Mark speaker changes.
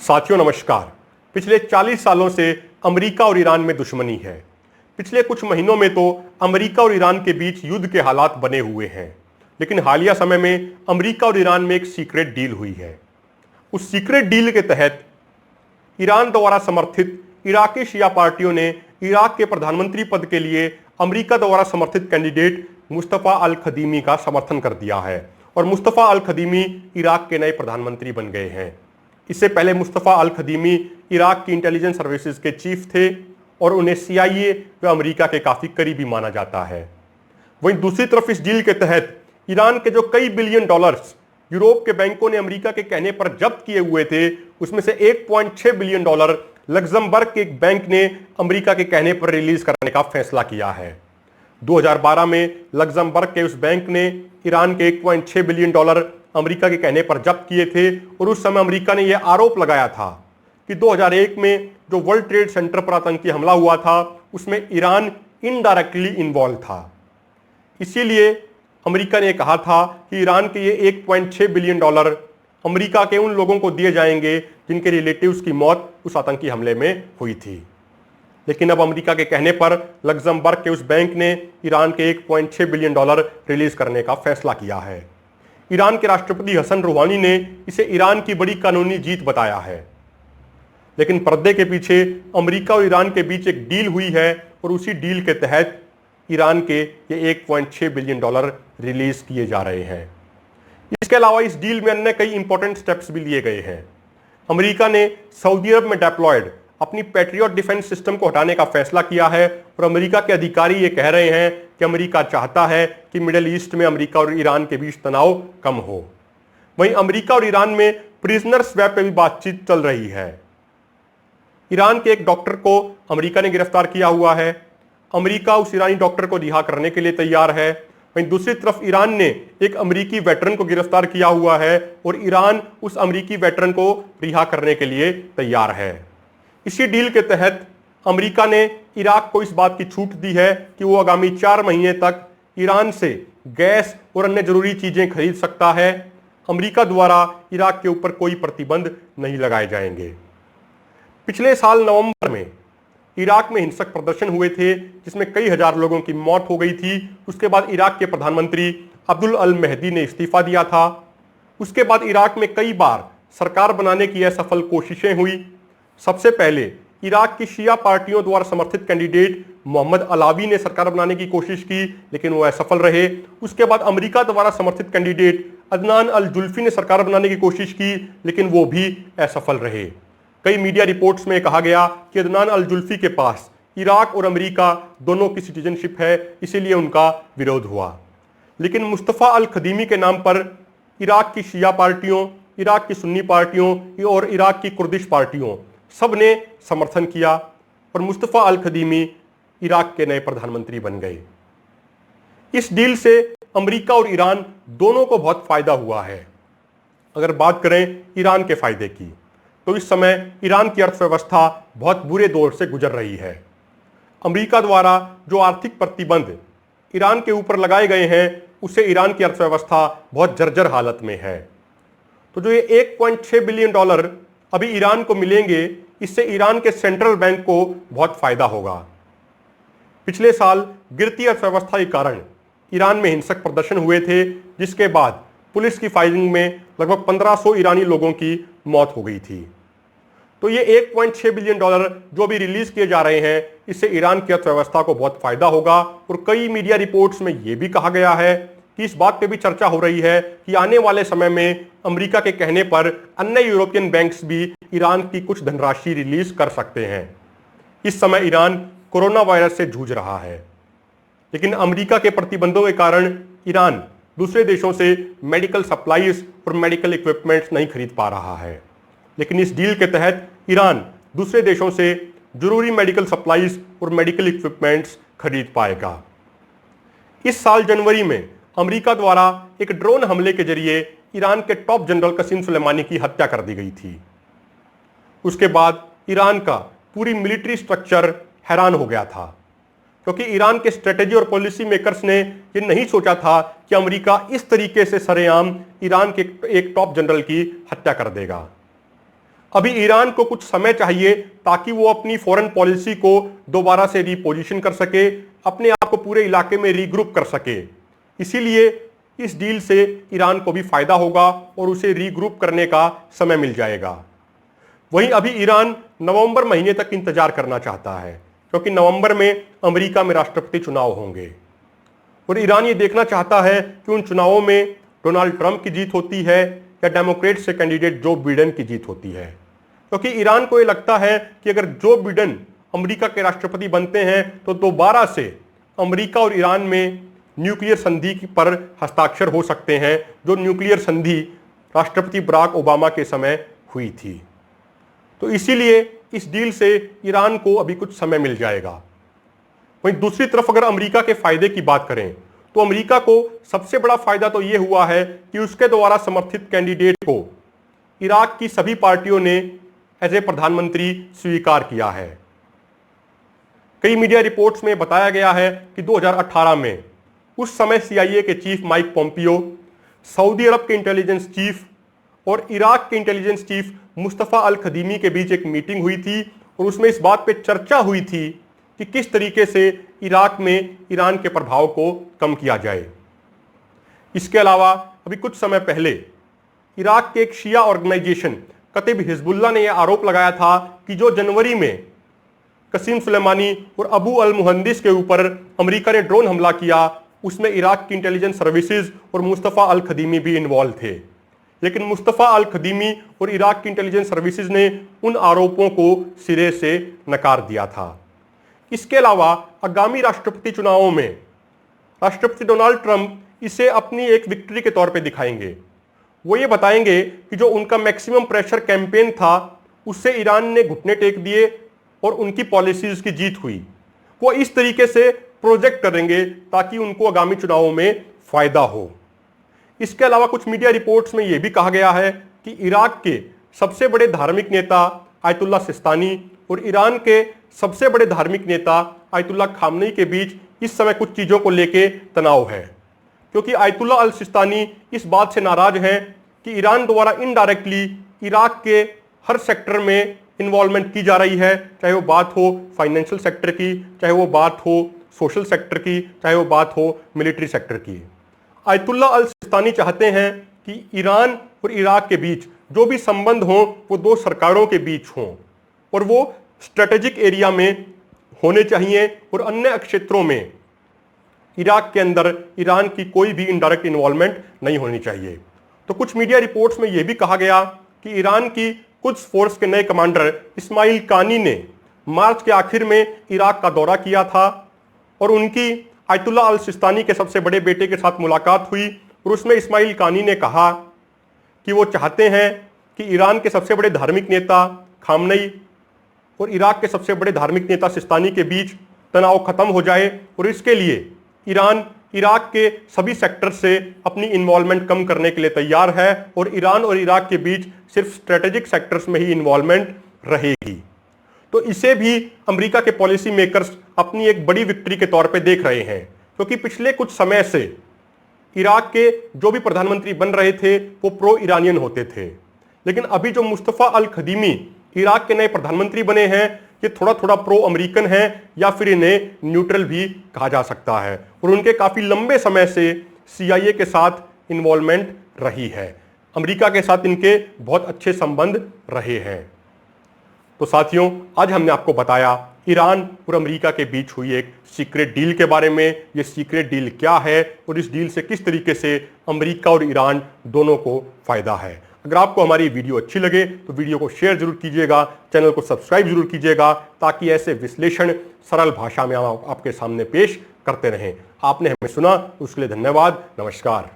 Speaker 1: साथियों नमस्कार। पिछले 40 सालों से अमेरिका और ईरान में दुश्मनी है। पिछले कुछ महीनों में तो अमेरिका और ईरान के बीच युद्ध के हालात बने हुए हैं, लेकिन हालिया समय में अमेरिका और ईरान में एक सीक्रेट डील हुई है। उस सीक्रेट डील के तहत ईरान द्वारा समर्थित इराकी शिया पार्टियों ने इराक के प्रधानमंत्री पद के लिए अमेरिका द्वारा समर्थित कैंडिडेट मुस्तफा अल खदीमी का समर्थन कर दिया है और मुस्तफा अल खदीमी इराक के नए प्रधानमंत्री बन गए हैं। इससे पहले मुस्तफा अल खदीमी इराक की इंटेलिजेंस सर्विसेज के चीफ थे और उन्हें CIA व अमेरिका के काफी करीबी माना जाता है। वहीं दूसरी तरफ इस डील के तहत ईरान के जो कई बिलियन डॉलर्स यूरोप के बैंकों ने अमेरिका के कहने पर जब्त किए हुए थे, उसमें से 1.6 बिलियन डॉलर लग्जमबर्ग के एक बैंक ने अमेरिका के कहने पर रिलीज करने का फैसला किया है। 2012 में लग्जमबर्ग के उस बैंक ने ईरान के 1.6 बिलियन डॉलर अमेरिका के कहने पर जब्त किए थे और उस समय अमेरिका ने यह आरोप लगाया था कि 2001 में जो वर्ल्ड ट्रेड सेंटर पर आतंकी हमला हुआ था उसमें ईरान इनडायरेक्टली इन्वॉल्व था। इसीलिए अमेरिका ने कहा था कि ईरान के ये 1.6 बिलियन डॉलर अमेरिका के उन लोगों को दिए जाएंगे जिनके रिलेटिव्स की मौत उस आतंकी हमले में हुई थी। लेकिन अब अमेरिका के कहने पर लग्जमबर्ग के उस बैंक ने ईरान के 1.6 बिलियन डॉलर रिलीज करने का फैसला किया है। ईरान के राष्ट्रपति हसन रूहानी ने इसे ईरान की बड़ी कानूनी जीत बताया है। लेकिन पर्दे के पीछे अमेरिका और ईरान के बीच एक डील हुई है और उसी डील के तहत ईरान के ये 1.6 बिलियन डॉलर रिलीज किए जा रहे हैं। इसके अलावा इस डील में अन्य कई इंपॉर्टेंट स्टेप्स भी लिए गए हैं। अमेरिका ने सऊदी अरब में डिप्लॉयड अपनी पैट्रियट डिफेंस सिस्टम को हटाने का फैसला किया है और अमेरिका के अधिकारी ये कह रहे हैं कि अमेरिका चाहता है कि मिडिल ईस्ट में अमेरिका और ईरान के बीच तनाव कम हो। वहीं अमेरिका और ईरान में प्रिजनर स्वैप पे भी बातचीत चल रही है। ईरान के एक डॉक्टर को अमेरिका ने गिरफ्तार किया हुआ है। अमेरिका उस ईरानी डॉक्टर को रिहा करने के लिए तैयार है। वहीं दूसरी तरफ ईरान ने एक अमेरिकी वेटरन को गिरफ्तार किया हुआ है और ईरान उस अमेरिकी वेटरन को रिहा करने के लिए तैयार है। इसी डील के तहत अमेरिका ने इराक को इस बात की छूट दी है कि वो आगामी 4 महीने तक ईरान से गैस और अन्य जरूरी चीजें खरीद सकता है। अमेरिका द्वारा इराक के ऊपर कोई प्रतिबंध नहीं लगाए जाएंगे। पिछले साल नवंबर में इराक में हिंसक प्रदर्शन हुए थे जिसमें कई हजार लोगों की मौत हो गई थी। उसके बाद इराक के प्रधानमंत्री अब्दुल अल महदी ने इस्तीफा दिया था। उसके बाद इराक में कई बार सरकार बनाने की असफल कोशिशें हुई। सबसे पहले इराक की शिया पार्टियों द्वारा समर्थित कैंडिडेट मोहम्मद अलावी ने सरकार बनाने की कोशिश की, लेकिन वो असफल रहे। उसके बाद अमेरिका द्वारा समर्थित कैंडिडेट अदनान अल जुल्फी ने सरकार बनाने की कोशिश की, लेकिन वो भी असफल रहे। कई मीडिया रिपोर्ट्स में कहा गया कि अदनान अल जुल्फी के पास इराक और अमेरिका दोनों की सिटीजनशिप है, इसीलिए उनका विरोध हुआ। लेकिन मुस्तफा अल खदीमी के नाम पर इराक की शिया पार्टियों, इराक की सुन्नी पार्टियों और इराक की कुर्दिश पार्टियों सब ने समर्थन किया और मुस्तफा अल खदीमी इराक के नए प्रधानमंत्री बन गए। इस डील से अमेरिका और ईरान दोनों को बहुत फायदा हुआ है। अगर बात करें ईरान के फायदे की, तो इस समय ईरान की अर्थव्यवस्था बहुत बुरे दौर से गुजर रही है। अमेरिका द्वारा जो आर्थिक प्रतिबंध ईरान के ऊपर लगाए गए हैं, उससे ईरान की अर्थव्यवस्था बहुत जर्जर हालत में है। तो जो ये 1.6 बिलियन डॉलर अभी ईरान को मिलेंगे, इससे ईरान के सेंट्रल बैंक को बहुत फायदा होगा। पिछले साल गिरती अर्थव्यवस्था के कारण ईरान में हिंसक प्रदर्शन हुए थे, जिसके बाद पुलिस की फायरिंग में लगभग 1500 ईरानी लोगों की मौत हो गई थी। तो ये 1.6 बिलियन डॉलर जो अभी रिलीज किए जा रहे हैं, इससे ईरान की अर्थव्यवस्था को बहुत फायदा होगा। और कई मीडिया रिपोर्ट्स में यह भी कहा गया है कि इस बात पे भी चर्चा हो रही है कि आने वाले समय में अमेरिका के कहने पर अन्य यूरोपियन बैंक्स भी ईरान की कुछ धनराशि रिलीज कर सकते हैं। इस समय ईरान कोरोना वायरस से जूझ रहा है, लेकिन अमेरिका के प्रतिबंधों के कारण ईरान दूसरे देशों से मेडिकल सप्लाईज और मेडिकल इक्विपमेंट्स नहीं खरीद पा रहा है। लेकिन इस डील के तहत ईरान दूसरे देशों से जरूरी मेडिकल सप्लाईज और मेडिकल इक्विपमेंट्स खरीद पाएगा। इस साल जनवरी में अमेरिका द्वारा एक ड्रोन हमले के जरिए ईरान के टॉप जनरल कसीम सुलेमानी की हत्या कर दी गई थी। उसके बाद ईरान का पूरी मिलिट्री स्ट्रक्चर हैरान हो गया था, क्योंकि ईरान के स्ट्रेटेजी और पॉलिसी मेकर्स ने ये नहीं सोचा था कि अमेरिका इस तरीके से सरेआम ईरान के एक टॉप जनरल की हत्या कर देगा। अभी ईरान को कुछ समय चाहिए ताकि वो अपनी फॉरेन पॉलिसी को दोबारा से रीपोजिशन कर सके, अपने आप को पूरे इलाके में रीग्रुप कर सके। इसीलिए इस डील से ईरान को भी फायदा होगा और उसे रीग्रुप करने का समय मिल जाएगा। वहीं अभी ईरान नवंबर महीने तक इंतजार करना चाहता है, क्योंकि नवंबर में अमेरिका में राष्ट्रपति चुनाव होंगे और ईरान ये देखना चाहता है कि उन चुनावों में डोनाल्ड ट्रंप की जीत होती है या डेमोक्रेट से कैंडिडेट जो बिडेन की जीत होती है। क्योंकि ईरान को ये लगता है कि अगर जो बिडेन अमेरिका के राष्ट्रपति बनते हैं तो दोबारा से अमेरिका और ईरान में न्यूक्लियर संधि पर हस्ताक्षर हो सकते हैं, जो न्यूक्लियर संधि राष्ट्रपति बराक ओबामा के समय हुई थी। तो इसीलिए इस डील से ईरान को अभी कुछ समय मिल जाएगा। वहीं दूसरी तरफ अगर अमेरिका के फायदे की बात करें तो अमेरिका को सबसे बड़ा फायदा तो यह हुआ है कि उसके द्वारा समर्थित कैंडिडेट को इराक की सभी पार्टियों ने एज ए प्रधानमंत्री स्वीकार किया है। कई मीडिया रिपोर्ट्स में बताया गया है कि 2018 में उस समय CIA के चीफ माइक पोम्पियो, सऊदी अरब के इंटेलिजेंस चीफ और इराक के इंटेलिजेंस चीफ मुस्तफा अल खदीमी के बीच एक मीटिंग हुई थी और उसमें इस बात पे चर्चा हुई थी कि किस तरीके से इराक में ईरान के प्रभाव को कम किया जाए। इसके अलावा अभी कुछ समय पहले इराक के एक शिया ऑर्गेनाइजेशन कतीब हिजबुल्लाह ने यह आरोप लगाया था कि जो जनवरी में कसीम सुलेमानी और अबू अल मुहंदिस के ऊपर अमेरिका ने ड्रोन हमला किया, उसमें इराक की इंटेलिजेंस सर्विसेज और मुस्तफा अल खदीमी भी इन्वॉल्व थे। लेकिन मुस्तफा अल खदीमी और इराक की इंटेलिजेंस सर्विसेज ने उन आरोपों को सिरे से नकार दिया था। इसके अलावा आगामी राष्ट्रपति चुनावों में राष्ट्रपति डोनाल्ड ट्रंप इसे अपनी एक विक्ट्री के तौर पे दिखाएंगे। वो ये बताएंगे कि जो उनका मैक्सिमम प्रेशर कैंपेन था उससे ईरान ने घुटने टेक दिए और उनकी पॉलिसीज की जीत हुई। वो इस तरीके से प्रोजेक्ट करेंगे ताकि उनको आगामी चुनावों में फायदा हो। इसके अलावा कुछ मीडिया रिपोर्ट्स में यह भी कहा गया है कि इराक के सबसे बड़े धार्मिक नेता आयतुल्लाह सिस्तानी और ईरान के सबसे बड़े धार्मिक नेता आयतुल्लाह खामनेई के बीच इस समय कुछ चीजों को लेके तनाव है, क्योंकि आयतुल्लाह अल सिस्तानी इस बात से नाराज हैं कि ईरान द्वारा इनडायरेक्टली इराक के हर सेक्टर में इन्वॉल्वमेंट की जा रही है, चाहे वो बात हो फाइनेंशियल सेक्टर की, चाहे वो बात हो सोशल सेक्टर की, चाहे वो बात हो मिलिट्री सेक्टर की। आयतुल्लाह अल सिस्तानी चाहते हैं कि ईरान और इराक के बीच जो भी संबंध हों वो दो सरकारों के बीच हों और वो स्ट्रेटेजिक एरिया में होने चाहिए और अन्य क्षेत्रों में इराक के अंदर ईरान की कोई भी इनडायरेक्ट इन्वॉल्वमेंट नहीं होनी चाहिए। तो कुछ मीडिया रिपोर्ट्स में यह भी कहा गया कि ईरान की कुछ फोर्स के नए कमांडर इस्माइल कानी ने मार्च के आखिर में इराक का दौरा किया था और उनकी आयतुल्लाह अल सिस्तानी के सबसे बड़े बेटे के साथ मुलाकात हुई और उसमें इस्माइल कानी ने कहा कि वो चाहते हैं कि ईरान के सबसे बड़े धार्मिक नेता खामनेई और इराक के सबसे बड़े धार्मिक नेता सिस्तानी के बीच तनाव खत्म हो जाए और इसके लिए ईरान इराक के सभी सेक्टर से अपनी इन्वॉल्वमेंट कम करने के लिए तैयार है और ईरान और इराक के बीच सिर्फ स्ट्रेटेजिक सेक्टर्स में ही इन्वॉल्वमेंट रहेगी। तो इसे भी अमेरिका के पॉलिसी मेकर्स अपनी एक बड़ी विक्ट्री के तौर पे देख रहे हैं, क्योंकि पिछले कुछ समय से इराक के जो भी प्रधानमंत्री बन रहे थे वो प्रो ईरानियन होते थे, लेकिन अभी जो मुस्तफा अल खदीमी इराक के नए प्रधानमंत्री बने हैं ये थोड़ा थोड़ा प्रो अमेरिकन हैं या फिर इन्हें न्यूट्रल भी कहा जा सकता है और उनके काफी लंबे समय से CIA के साथ इन्वॉल्वमेंट रही है। अमेरिका के साथ इनके बहुत अच्छे संबंध रहे हैं। तो साथियों, आज हमने आपको बताया ईरान और अमेरिका के बीच हुई एक सीक्रेट डील के बारे में। ये सीक्रेट डील क्या है और इस डील से किस तरीके से अमेरिका और ईरान दोनों को फायदा है। अगर आपको हमारी वीडियो अच्छी लगे तो वीडियो को शेयर जरूर कीजिएगा, चैनल को सब्सक्राइब जरूर कीजिएगा, ताकि ऐसे विश्लेषण सरल भाषा में हम आपके सामने पेश करते रहें। आपने हमें सुना, उसके लिए धन्यवाद। नमस्कार।